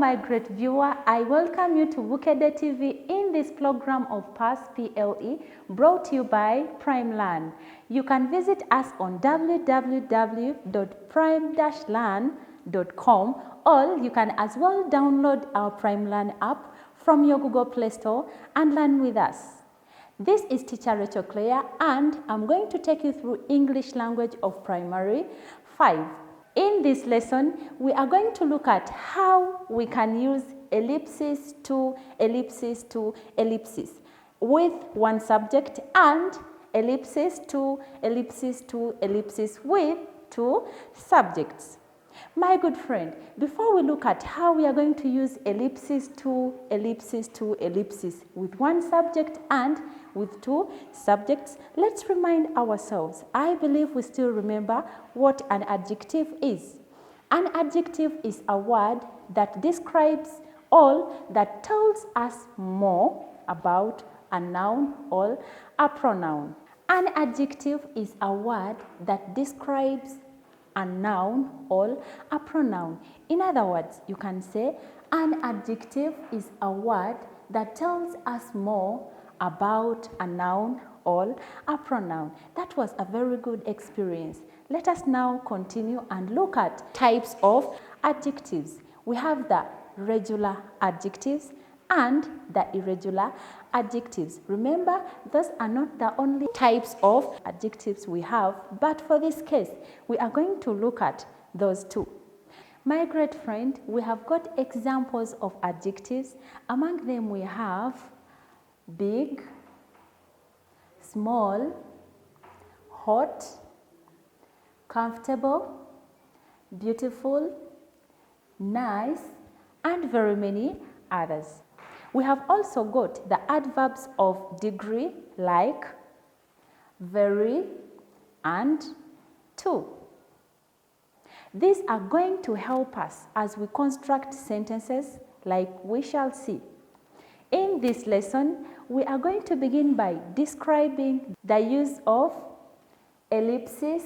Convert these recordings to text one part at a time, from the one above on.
my great viewer. I welcome you to Bukede TV in this program of Past PLE brought to you by PrimeLearn. You can visit us on www.prime-learn.com, or you can as well download our PrimeLearn app from your Google Play Store and learn with us. This is Teacher Rachel Claire, and I'm going to take you through English language of primary 5. In this lesson, we are going to look at how we can use ellipses to ellipses to ellipses with one subject, and ellipses to ellipses to ellipses with two subjects. My good friend, before we look at how we are going to use ellipses to ellipses to ellipses with one subject and with two subjects, let's remind ourselves. I believe we still remember what an adjective is. An adjective is a word that describes all that tells us more about a noun or a pronoun. An adjective is a word that describes a noun or a pronoun. In other words, you can say an adjective is a word that tells us more about a noun or a pronoun. That was a very good experience. Let us now continue and look at types of adjectives. We have the regular adjectives and the irregular adjectives. Remember, those are not the only types of adjectives we have, but for this case, we are going to look at those two. My great friend, we have got examples of adjectives. Among them, we have big, small, hot, comfortable, beautiful, nice, and very many others. We have also got the adverbs of degree like very and to. These are going to help us as we construct sentences like we shall see. In this lesson, we are going to begin by describing the use of ellipses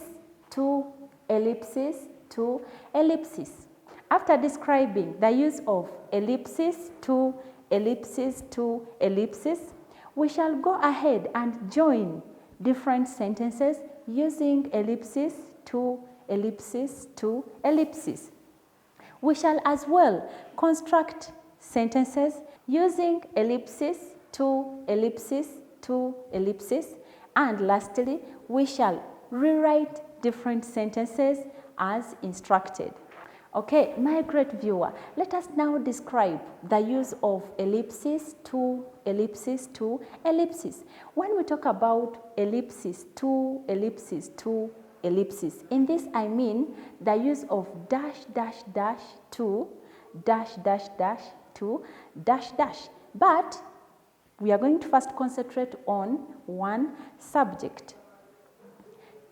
to ellipses to ellipses. After describing the use of ellipses to ellipses to ellipses, we shall go ahead and join different sentences using ellipses to ellipses to ellipses. We shall as well construct sentences using ellipses to ellipses to ellipses, and lastly, we shall rewrite different sentences as instructed. Okay, my great viewer, let us now describe the use of ellipses to ellipses to ellipses. When we talk about ellipses to ellipses to ellipses, in this I mean the use of dash dash dash to dash dash dash to dash dash. But we are going to first concentrate on one subject.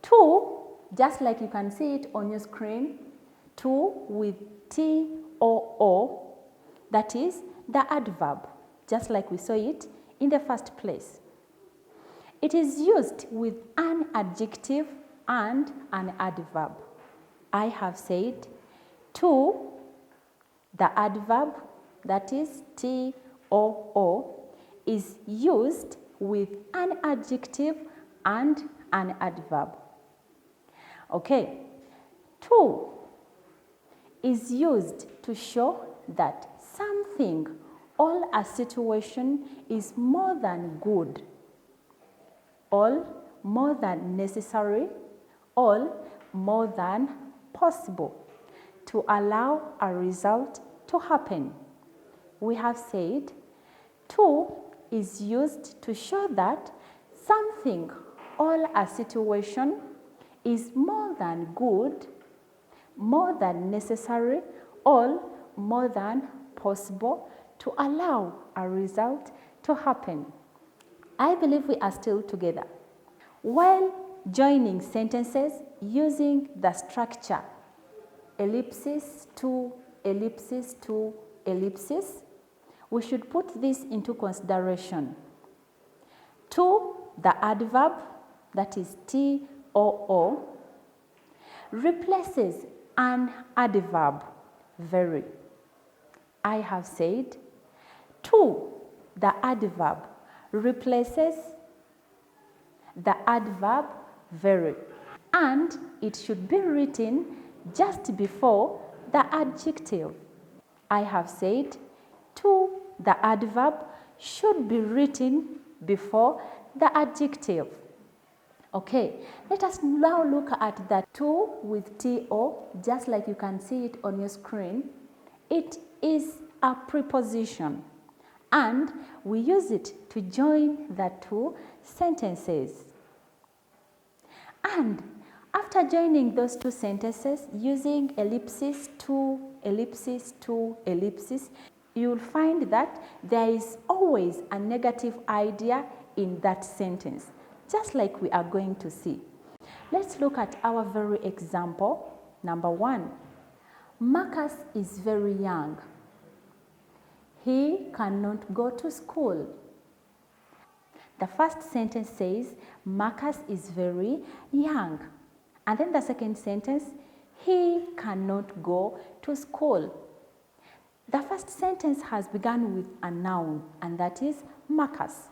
To, just like you can see it on your screen, to with T-O-O, that is the adverb, just like we saw it in the first place. It is used with an adjective and an adverb. I have said to, the adverb, that is T-O-O, is used with an adjective and an adverb. Okay, to is used to show that something or a situation is more than good, or more than necessary, or more than possible to allow a result to happen. We have said to is used to show that something or a situation is more than good, more than necessary, or more than possible to allow a result to happen. I believe we are still together. While joining sentences using the structure ellipses to ellipses to ellipses, we should put this into consideration. To, the adverb, that is T-O-O, replaces an adverb, very, I have said 2, the adverb, replaces the adverb very, and it should be written just before the adjective. I have said 2, the adverb, should be written before the adjective. Okay, let us now look at that 2 with TO, just like you can see it on your screen. It is a preposition, and we use it to join the 2 sentences. And after joining those 2 sentences using ellipses, 2, ellipses, 2, ellipses, you will find that there is always a negative idea in that sentence, just like we are going to see. Let's look at our very example. Number 1, Marcus is very young. He cannot go to school. The first sentence says Marcus is very young. And then the second sentence, he cannot go to school. The first sentence has begun with a noun, and that is Marcus.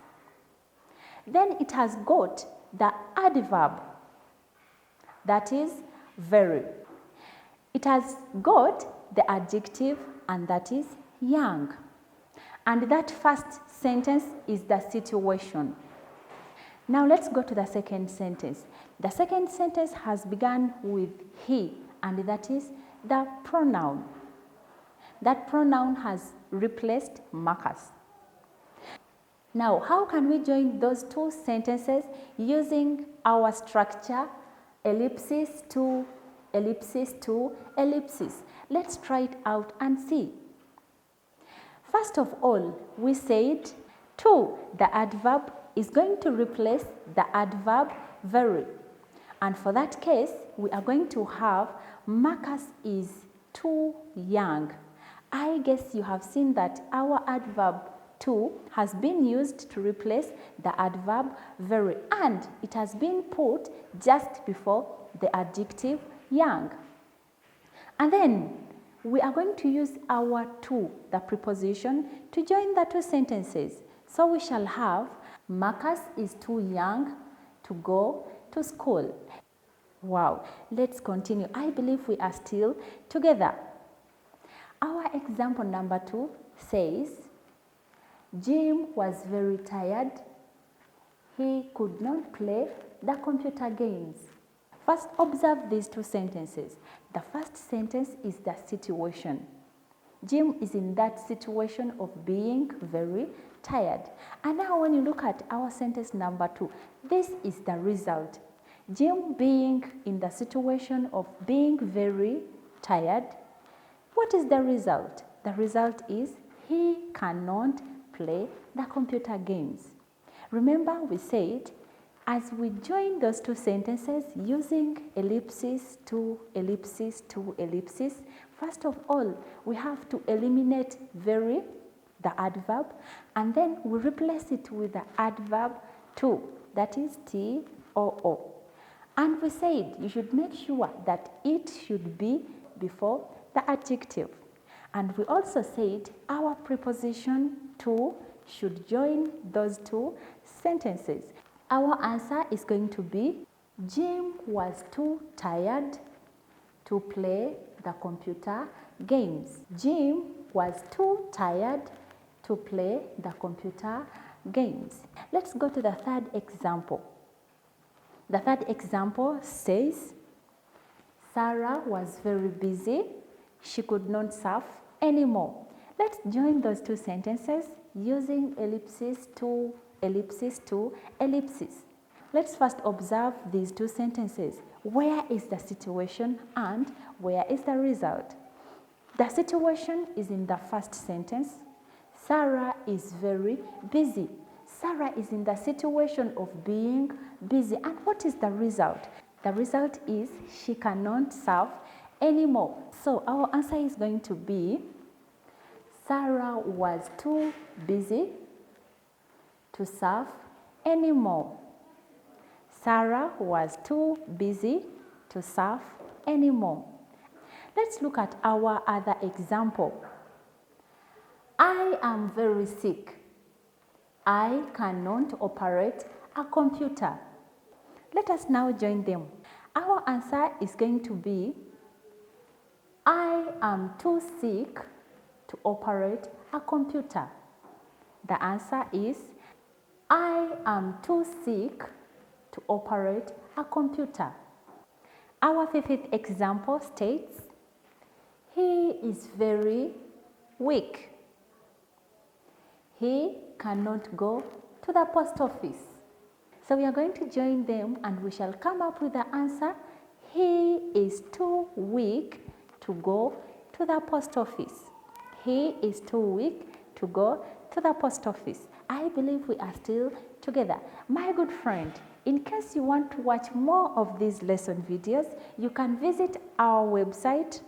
Then it has got the adverb, that is very. It has got the adjective, and that is young. And that first sentence is the situation. Now let's go to the second sentence. The second sentence has begun with he, and that is the pronoun. That pronoun has replaced Marcus. Now, how can we join those 2 sentences using our structure ellipses to ellipses to ellipses? Let's try it out and see. First of all, we said 2, the adverb, is going to replace the adverb very. And for that case, we are going to have Marcus is too young. I guess you have seen that our adverb too has been used to replace the adverb very, and it has been put just before the adjective young. And then we are going to use our to, the preposition, to join the 2 sentences. So we shall have Marcus is too young to go to school. Wow, let's continue. I believe we are still together. Our example number 2 says, Jim was very tired. He could not play the computer games. First, observe these 2 sentences. The first sentence is the situation. Jim is in that situation of being very tired. And now when you look at our sentence number 2, this is the result. Jim being in the situation of being very tired. What is the result? The result is he cannot play the computer games. Remember, we said as we join those 2 sentences using ellipses to ellipses to ellipses, first of all, we have to eliminate very, the adverb, and then we replace it with the adverb to, that is T-O-O. And we said you should make sure that it should be before the adjective. And we also said our preposition to should join those 2 sentences. Our answer is going to be Jim was too tired to play the computer games. Jim was too tired to play the computer games. Let's go to the third example. The third example says, Sarah was very busy. She could not surf anymore. Let's join those 2 sentences using ellipses to ellipses to ellipses. Let's first observe these 2 sentences. Where is the situation and where is the result? The situation is in the first sentence. Sarah is very busy. Sarah is in the situation of being busy. And what is the result? The result is she cannot surf anymore. So our answer is going to be Sarah was too busy to surf anymore. Sarah was too busy to surf anymore. Let's look at our other example. I am very sick. I cannot operate a computer. Let us now join them. Our answer is going to be, I am too sick to operate a computer. The answer is, I am too sick to operate a computer. Our fifth example states, he is very weak. He cannot go to the post office. So we are going to join them and we shall come up with the answer, he is too weak to go to the post office. He is too weak to go to the post office. I believe we are still together. My good friend, in case you want to watch more of these lesson videos, you can visit our website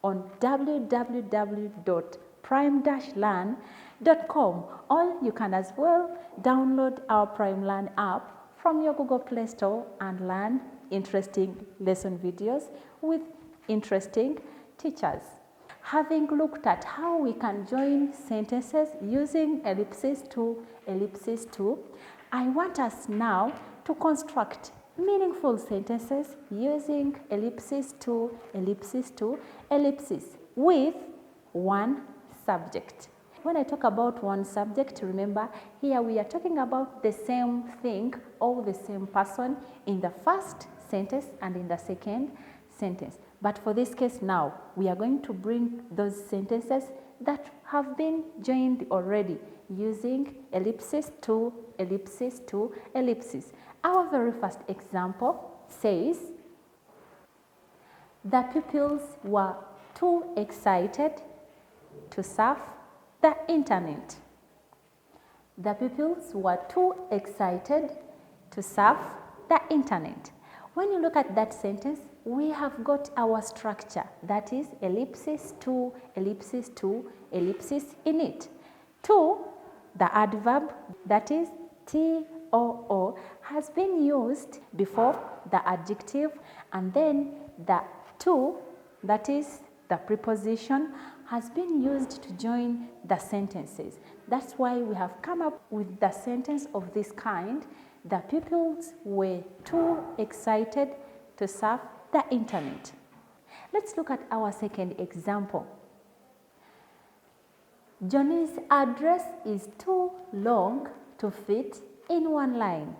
on www.prime-learn.com, or you can as well download our Prime Learn app from your Google Play Store and learn interesting lesson videos with interesting teachers. Having looked at how we can join sentences using ellipses to, I want us now to construct meaningful sentences using ellipses to, with one subject. When I talk about one subject, remember here we are talking about the same thing or the same person in the first sentence and in the second sentence. But for this case now, we are going to bring those sentences that have been joined already using ellipses to, Our very first example says, the pupils were too excited to surf the internet. The pupils were too excited to surf the internet. When you look at that sentence, we have got our structure, that is ellipses to, ellipses in it. To, the adverb, that is TOO, has been used before the adjective, and then the to, that is the preposition, has been used to join the sentences. That's why we have come up with the sentence of this kind, the pupils were too excited to surf the internet. Let's look at our second example. Johnny's address is too long to fit in one line.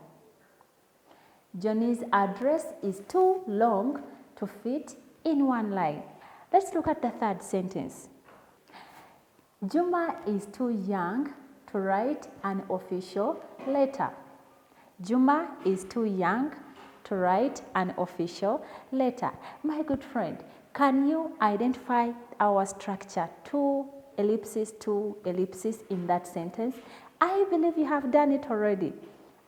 Johnny's address is too long to fit in one line. Let's look at the third sentence. Juma is too young to write an official letter. Juma is too young to write an official letter. My good friend, can you identify our structure to, ellipses in that sentence? I believe you have done it already.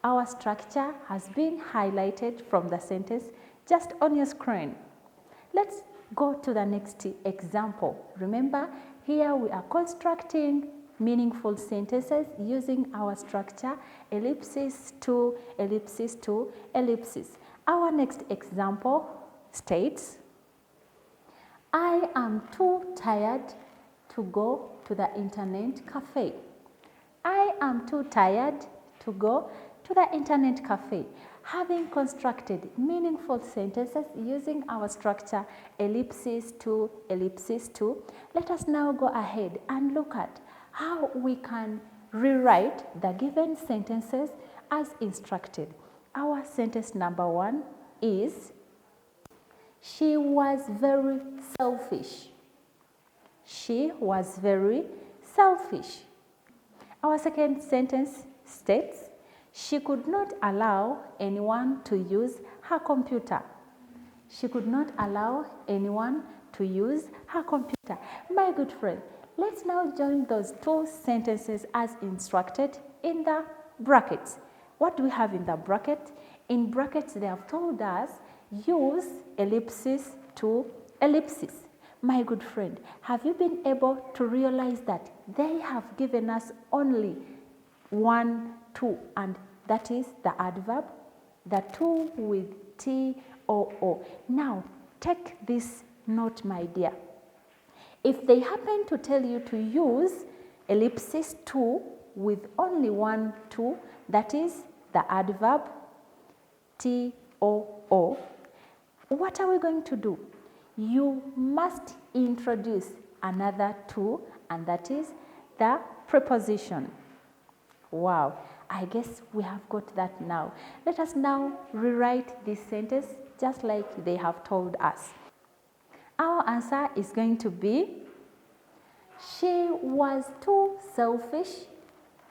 Our structure has been highlighted from the sentence just on your screen. Let's go to the next example. Remember, here we are constructing meaningful sentences using our structure ellipses to, Our next example states, I am too tired to go to the internet cafe. I am too tired to go to the internet cafe. Having constructed meaningful sentences using our structure ellipses to, let us now go ahead and look at how we can rewrite the given sentences as instructed. Our sentence number 1 is, she was very selfish. She was very selfish. Our second sentence states, she could not allow anyone to use her computer. She could not allow anyone to use her computer. My good friend, let's now join those two sentences as instructed in the brackets. What do we have in the bracket? In brackets, they have told us use ellipses to ellipses. My good friend, have you been able to realize that they have given us only 1, 2, and that is the adverb, the 2 with TOO. Now, take this note, my dear. If they happen to tell you to use ellipsis to with only one to, that is the adverb to. What are we going to do? You must introduce another to, and that is the preposition. Wow, I guess we have got that now. Let us now rewrite this sentence just like they have told us. Our answer is going to be, she was too selfish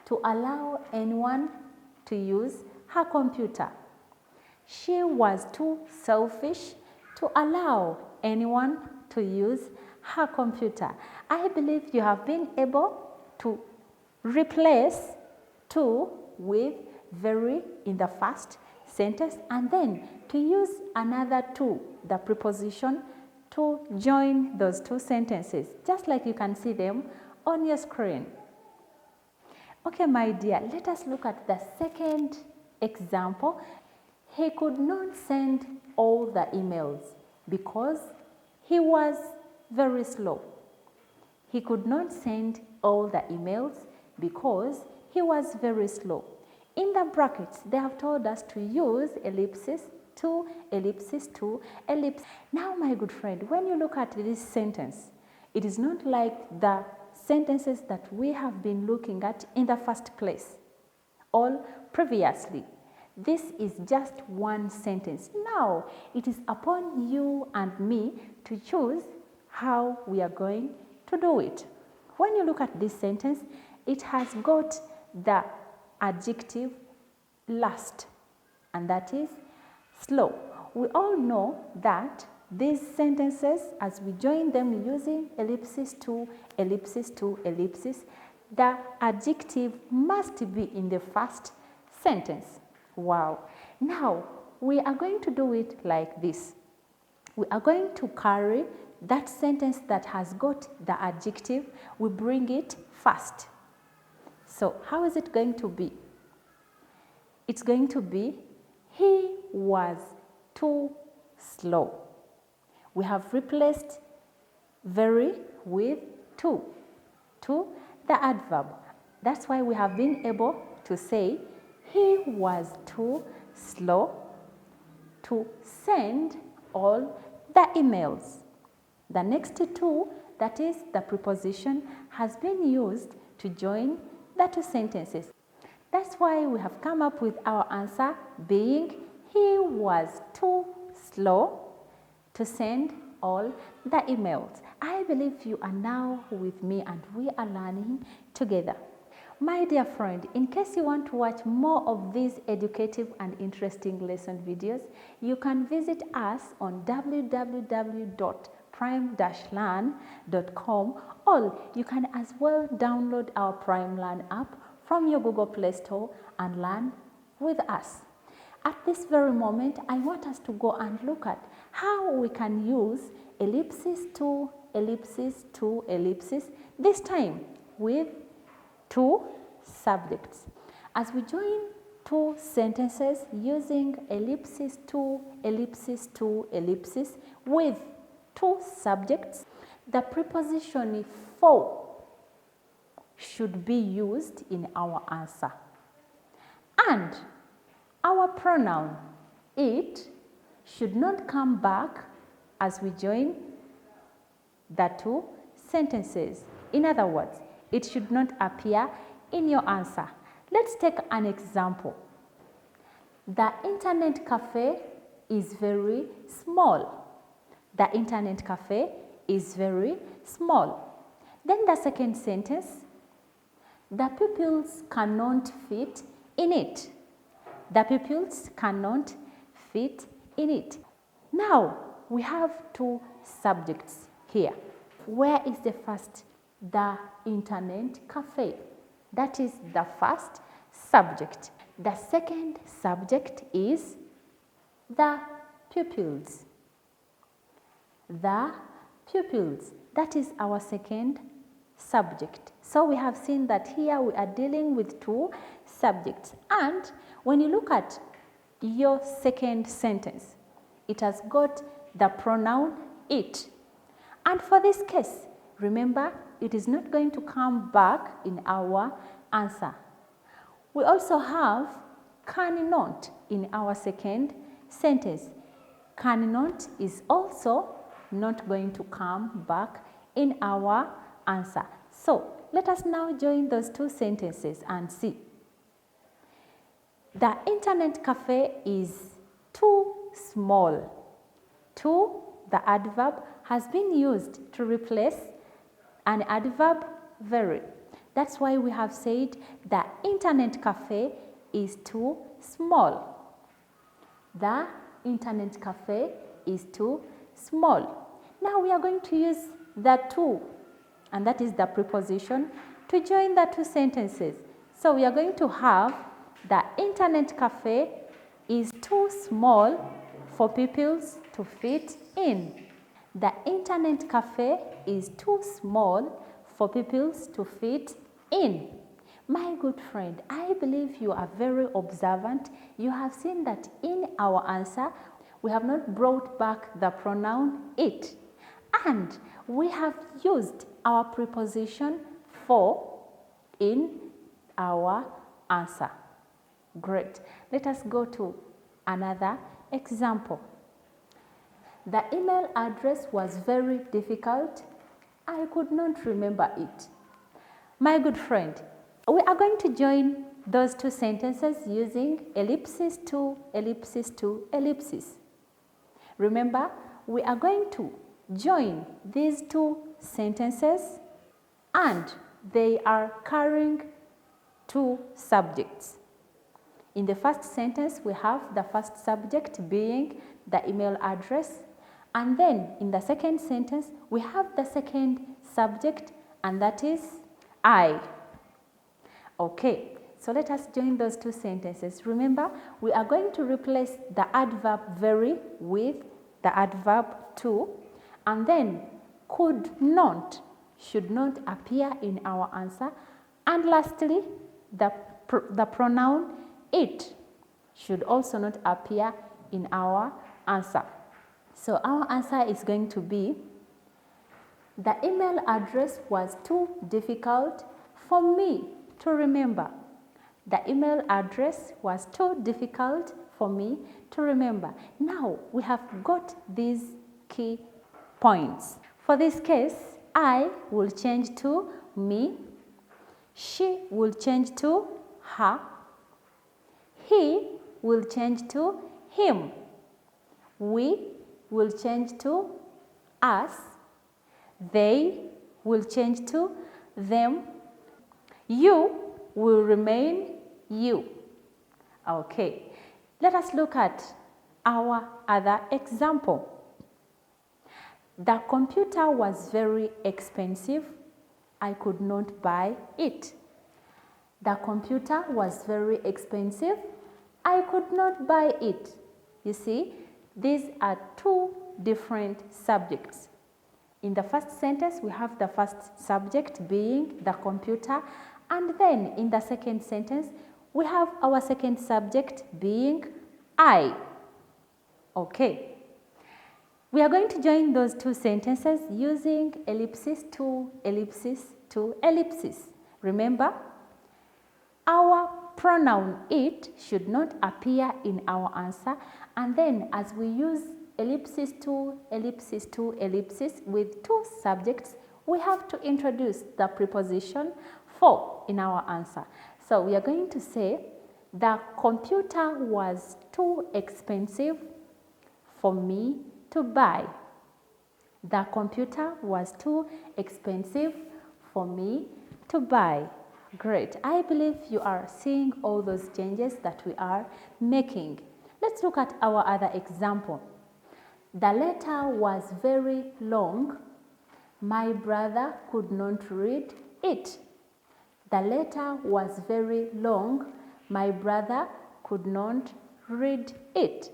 to allow anyone to use her computer. She was too selfish to allow anyone to use her computer. I believe you have been able to replace to with very in the first sentence, and then to use another to, the preposition, to join those two sentences, just like you can see them on your screen. Okay, my dear, let us look at the second example. He could not send all the emails because he was very slow. He could not send all the emails because he was very slow. In the brackets, they have told us to use ellipses to, ellipsis to, ellipse. Now, my good friend, when you look at this sentence, it is not like the sentences that we have been looking at in the first place, all previously. This is just one sentence. Now, it is upon you and me to choose how we are going to do it. When you look at this sentence, it has got the adjective last, and that is slow. We all know that these sentences, as we join them using ellipsis to, ellipsis to, ellipsis, the adjective must be in the first sentence. Wow. Now, we are going to do it like this. We are going to carry that sentence that has got the adjective, we bring it first. So, how is it going to be? It's going to be, he was too slow. We have replaced very with to the adverb. That's why we have been able to say, he was too slow to send all the emails. The next to, that is the preposition, has been used to join the two sentences. That's why we have come up with our answer being, he was too slow to send all the emails. I believe you are now with me and we are learning together. My dear friend, in case you want to watch more of these educative and interesting lesson videos, you can visit us on www.prime-learn.com, or you can as well download our Prime Learn app from your Google Play Store and learn with us. At this very moment, I want us to go and look at how we can use ellipsis to, ellipsis to, ellipsis, this time with two subjects. As we join two sentences using ellipsis to, ellipsis to, ellipsis with two subjects, the preposition for should be used in our answer. And our pronoun it should not come back as we join the two sentences. In other words, it should not appear in your answer. Let's take an example. The internet cafe is very small. The internet cafe is very small. Then the second sentence, the pupils cannot fit in it. The pupils cannot fit in it. Now, we have two subjects here. Where is the first? The internet cafe. That is the first subject. The second subject is the pupils. The pupils. That is our second subject. So we have seen that here we are dealing with two subjects. And when you look at your second sentence, it has got the pronoun it. And for this case, remember, it is not going to come back in our answer. We also have cannot in our second sentence. Cannot is also not going to come back in our answer. So let us now join those two sentences and see. The internet cafe is too small. Too, the adverb, has been used to replace an adverb very. That's why we have said the internet cafe is too small. The internet cafe is too small. Now we are going to use the to, and that is the preposition, to join the two sentences. So we are going to have the internet cafe is too small for pupils to fit in. The internet cafe is too small for pupils to fit in. My good friend, I believe you are very observant. You have seen that in our answer, we have not brought back the pronoun it. And we have used our preposition for in our answer. Great. Let us go to another example. The email address was very difficult. I could not remember it. My good friend, we are going to join those two sentences using ellipses to ellipses to ellipses. Remember, we are going to join these two sentences and they are carrying two subjects. In the first sentence, we have the first subject being the email address, and then in the second sentence, we have the second subject, and that is I. Okay, so let us join those two sentences. Remember, we are going to replace the adverb very with the adverb to, and then could not, should not appear in our answer, and lastly, the pronoun it should also not appear in our answer. So our answer is going to be, the email address was too difficult for me to remember. The email address was too difficult for me to remember. Now we have got these key points. For this case, I will change to me, she will change to her, he will change to him, we will change to us, they will change to them, you will remain you. Okay, let us look at our other example. The computer was very expensive. I could not buy it. The computer was very expensive. I could not buy it. You see, these are two different subjects. In the first sentence, we have the first subject being the computer, and then in the second sentence, we have our second subject being I. Okay. We are going to join those two sentences using ellipses to ellipses to ellipses. Remember, our pronoun it should not appear in our answer, and then as we use ellipses to ellipses to ellipses with two subjects, we have to introduce the preposition for in our answer. So we are going to say, the computer was too expensive for me to buy. The computer was too expensive for me to buy. Great. I believe you are seeing all those changes that we are making. Let's look at our other example. The letter was very long. My brother could not read it. The letter was very long. My brother could not read it.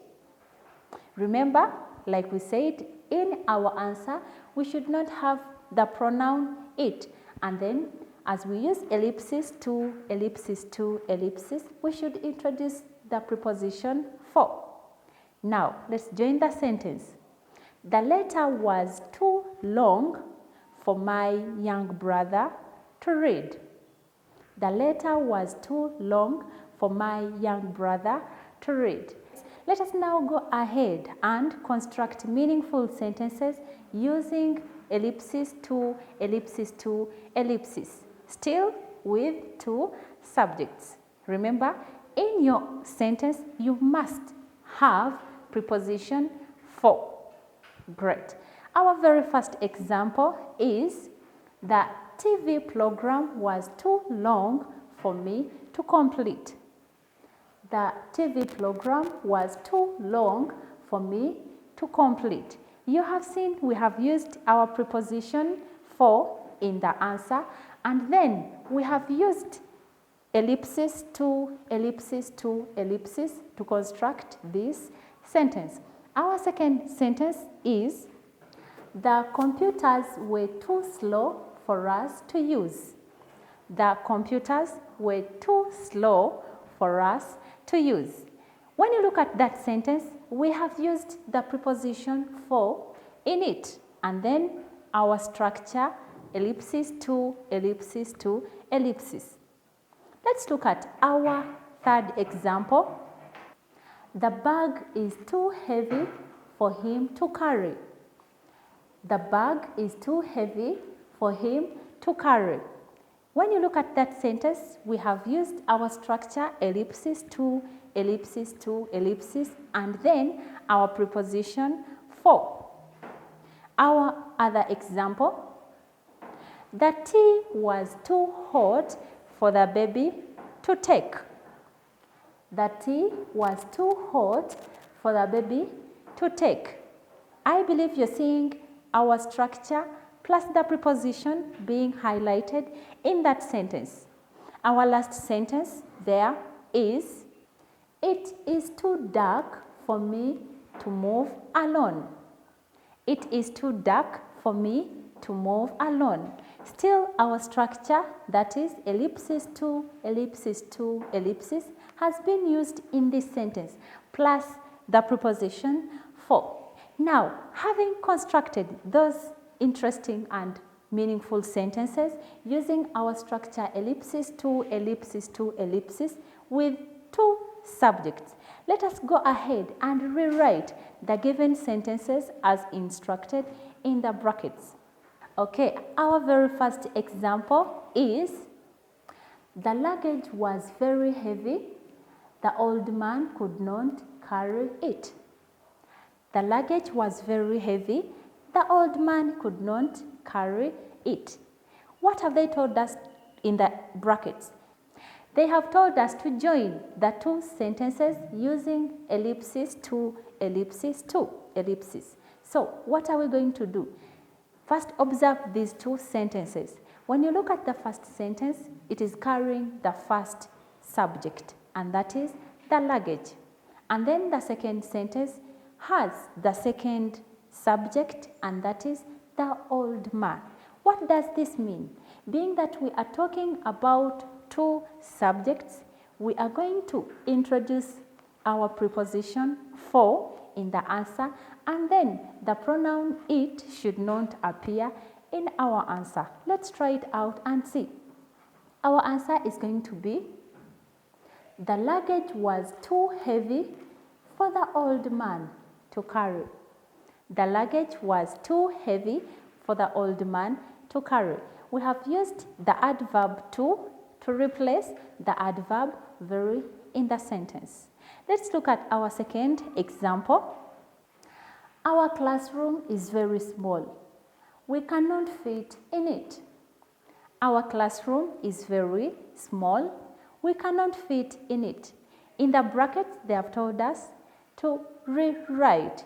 Remember, like we said, in our answer, we should not have the pronoun it. And then, as we use ellipses to ellipses to ellipses, we should introduce the preposition for. Now, let's join the sentence. The letter was too long for my young brother to read. The letter was too long for my young brother to read. Let us now go ahead and construct meaningful sentences using ellipses to ellipses to ellipses, still with two subjects. Remember, in your sentence, you must have preposition for. Great. Our very first example is the TV program was too long for me to complete. The TV program was too long for me to complete. You have seen we have used our preposition for in the answer, and then we have used ellipses to ellipses to ellipses to construct this sentence. Our second sentence is, the computers were too slow for us to use. The computers were too slow for us to use. When you look at that sentence, we have used the preposition for in it, and then our structure ellipses to ellipses to ellipses. Let's look at our third example. The bag is too heavy for him to carry. The bag is too heavy for him to carry. When you look at that sentence, we have used our structure ellipses to ellipses to ellipses, and then our preposition for. Our other example, the tea was too hot for the baby to take. The tea was too hot for the baby to take. I believe you're seeing our structure plus the preposition being highlighted in that sentence. Our last sentence there is, it is too dark for me to move alone. It is too dark for me to move alone. Still, our structure, that is ellipses to ellipses to ellipses, has been used in this sentence, plus the preposition for. Now, having constructed those interesting and meaningful sentences using our structure ellipses to ellipses to ellipses with two subjects, let us go ahead and rewrite the given sentences as instructed in the brackets. Okay, our very first example is, the luggage was very heavy. The old man could not carry it. The luggage was very heavy. The old man could not carry it. What have they told us in the brackets? They have told us to join the two sentences using ellipses to ellipses to ellipses. So, what are we going to do? First, observe these two sentences. When you look at the first sentence, it is carrying the first subject, and that is the luggage. And then the second sentence has the second subject, and that is the old man. What does this mean? Being that we are talking about two subjects, we are going to introduce our preposition for in the answer, and then the pronoun it should not appear in our answer. Let's try it out and see. Our answer is going to be, the luggage was too heavy for the old man to carry. The luggage was too heavy for the old man to carry. We have used the adverb to replace the adverb very in the sentence. Let's look at our second example. Our classroom is very small. We cannot fit in it. Our classroom is very small. We cannot fit in it. In the brackets, they have told us to rewrite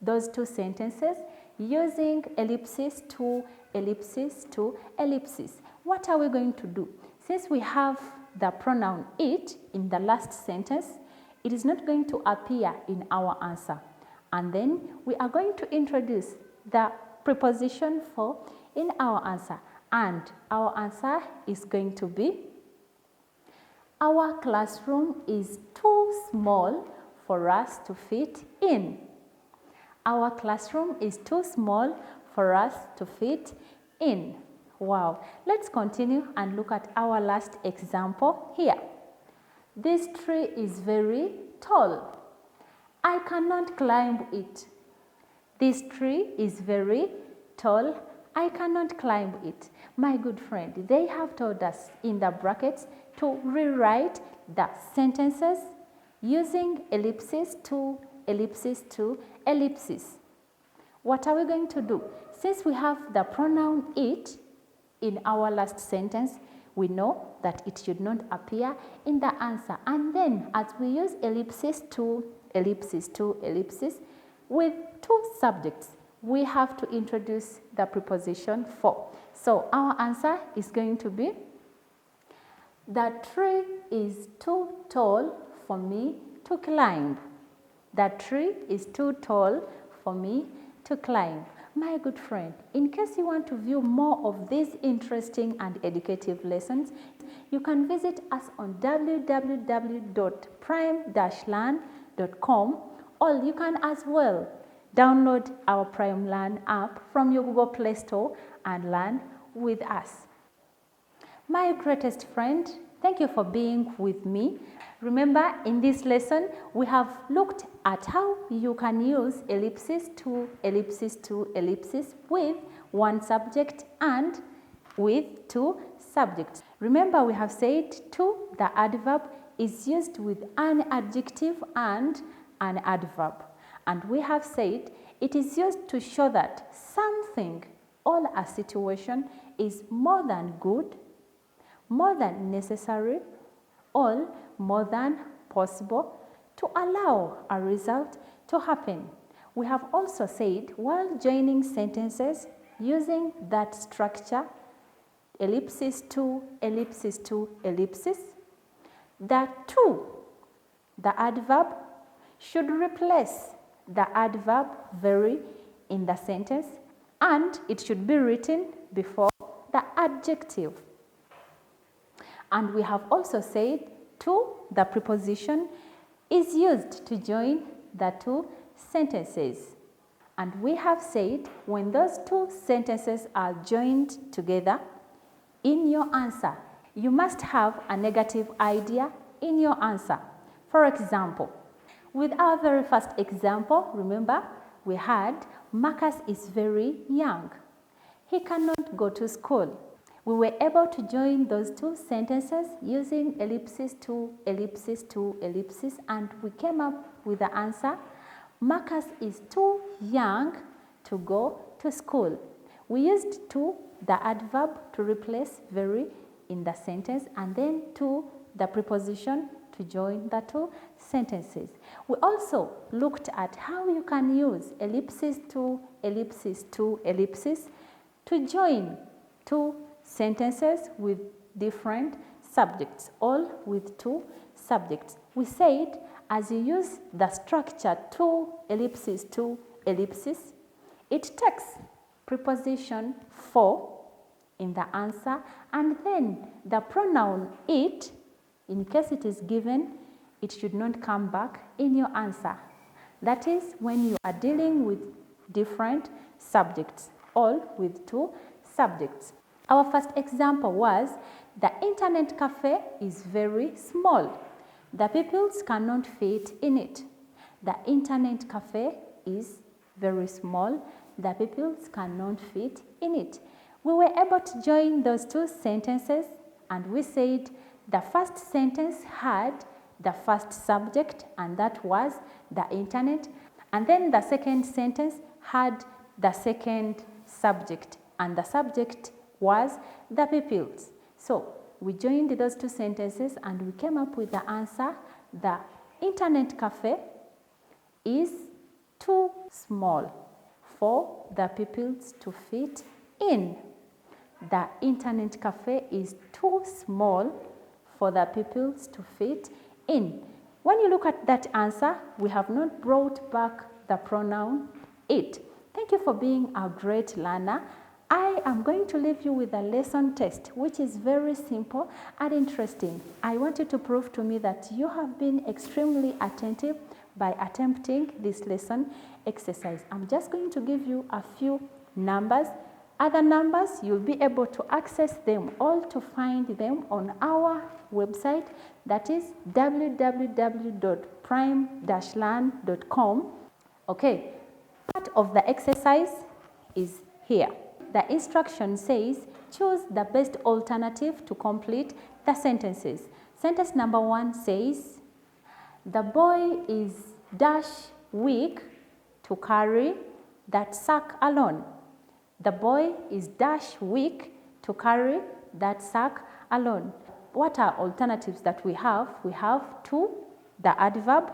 those two sentences using ellipses to ellipses to ellipses. What are we going to do? Since we have the pronoun it in the last sentence, it is not going to appear in our answer. And then we are going to introduce the preposition for in our answer. And our answer is going to be, our classroom is too small for us to fit in. Our classroom is too small for us to fit in. Wow. Let's continue and look at our last example here. This tree is very tall. I cannot climb it. This tree is very tall. I cannot climb it. My good friend, they have told us in the brackets to rewrite the sentences using ellipses to ellipses to ellipses. What are we going to do? Since we have the pronoun it in our last sentence, we know that it should not appear in the answer. And then as we use ellipses to ellipses to ellipses with two subjects, we have to introduce the preposition for. So our answer is going to be, the tree is too tall for me to climb. The tree is too tall for me to climb. My good friend, in case you want to view more of these interesting and educative lessons, you can visit us on www.prime-learn.com, or you can as well download our Prime Learn app from your Google Play Store and learn with us. My greatest friend, thank you for being with me. Remember, in this lesson, we have looked at how you can use ellipses to ellipses to ellipses with one subject and with two subjects. Remember, we have said to, the adverb is used with an adjective and an adverb. And we have said it is used to show that something or a situation is more than good, more than necessary, or more than possible to allow a result to happen. We have also said, while joining sentences using that structure, ellipses to ellipses to ellipses, the to, the adverb, should replace the adverb very in the sentence, and it should be written before the adjective. And we have also said to, the preposition, is used to join the two sentences. And we have said when those two sentences are joined together in your answer, you must have a negative idea in your answer. For example, with our very first example, remember, we had Marcus is very young. He cannot go to school. We were able to join those two sentences using ellipses to ellipses to ellipses, and we came up with the answer, Marcus is too young to go to school. We used to, the adverb, to replace very in the sentence, and then to, the preposition, to join the two sentences. We also looked at how you can use ellipses to ellipses to ellipses to join two sentences with different subjects, all with two subjects. We said as you use the structure to ellipses, it takes preposition for in the answer, and then the pronoun it, in case it is given, it should not come back in your answer. That is when you are dealing with different subjects, all with two subjects. Our first example was, the internet cafe is very small. The pupils cannot fit in it. The internet cafe is very small. The pupils cannot fit in it. We were able to join those two sentences, and we said the first sentence had the first subject, and that was the internet. And then the second sentence had the second subject, and the subject was the pupils. So we joined those two sentences and we came up with the answer, the internet cafe is too small for the pupils to fit in. The internet cafe is too small for the pupils to fit in. When you look at that answer, we have not brought back the pronoun it. Thank you for being a great learner. I am going to leave you with a lesson test, which is very simple and interesting. I want you to prove to me that you have been extremely attentive by attempting this lesson exercise. I'm just going to give you a few numbers, Other numbers, you'll be able to access them all to find them on our website, that is www.prime-learn.com. Okay, part of the exercise is here. The instruction says, choose the best alternative to complete the sentences. Sentence number 1 says, the boy is dash weak to carry that sack alone. The boy is dash weak to carry that sack alone. What are alternatives that we have? We have to, the adverb,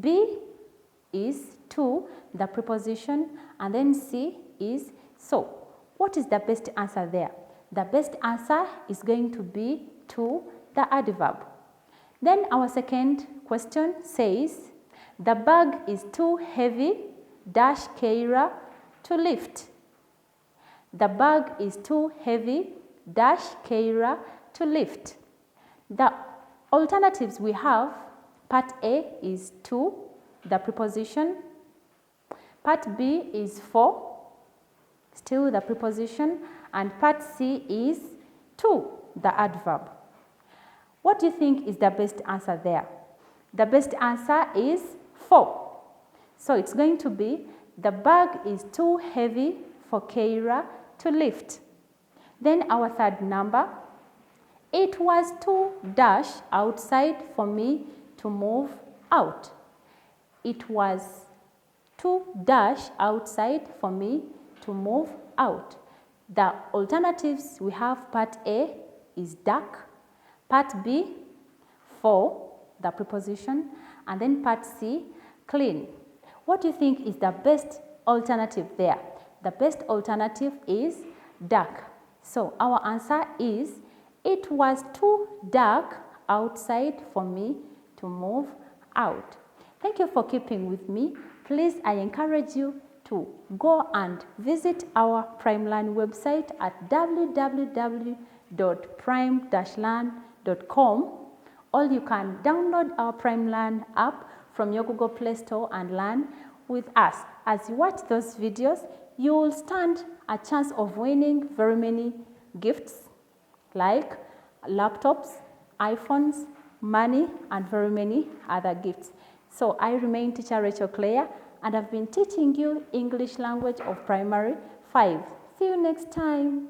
be is to, the preposition, and then C is so. What is the best answer there? The best answer is going to be to, the adverb. Then our second question says, the bag is too heavy dash Keira to lift. The bag is too heavy dash Keira to lift. The alternatives we have, part A is to, the preposition. Part B is for, still the preposition. And part C is to, the adverb. What do you think is the best answer there? The best answer is for. So it's going to be, the bag is too heavy for Keira to lift. Then our third number, it was too dash outside for me to move out. It was too dash outside for me to move out. The alternatives we have, part A is dark, part B for, the preposition, and then part C clean. What do you think is the best alternative there? The best alternative is dark. So our answer is, it was too dark outside for me to move out. Thank you for keeping with me. Please, I encourage you to go and visit our PrimeLearn website at www.prime-learn.com, or you can download our PrimeLearn app from your Google Play Store and learn with us. As you watch those videos, you will stand a chance of winning very many gifts like laptops, iPhones, money, and very many other gifts. So I remain Teacher Rachel Claire, and I've been teaching you English language of primary 5. See you next time.